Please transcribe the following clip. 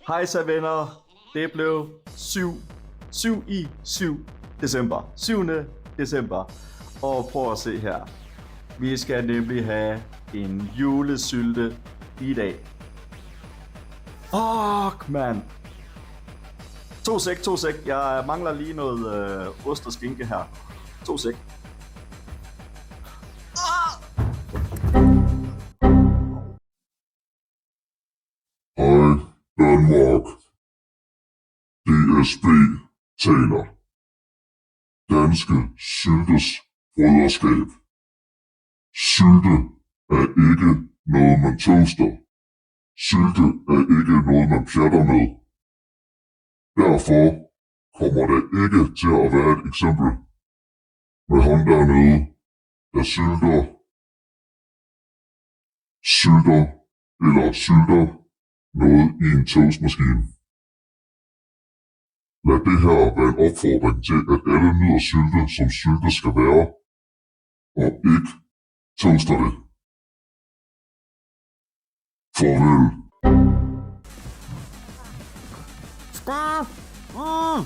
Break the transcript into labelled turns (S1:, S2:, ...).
S1: Hejsa venner, det blev 7 december. 7. december. Og prøv at se her. Vi skal nemlig have en julesylte i dag. Fuck, man. To sek. Jeg mangler lige noget ost og skinke her. 2 sek.
S2: Hej Danmark. DSB taler. Danske Syltes Broderskab. Sylte er ikke noget man toaster. Sylte er ikke noget man pjatter med. Derfor kommer det ikke til at være et eksempel med ham dernede, der sylter noget i en toastmaskine. Lad det her være en opfordring til, at alle nyder sylte, som sylte skal være, og ikke toaster det. Farvel.
S3: Stop! Oh,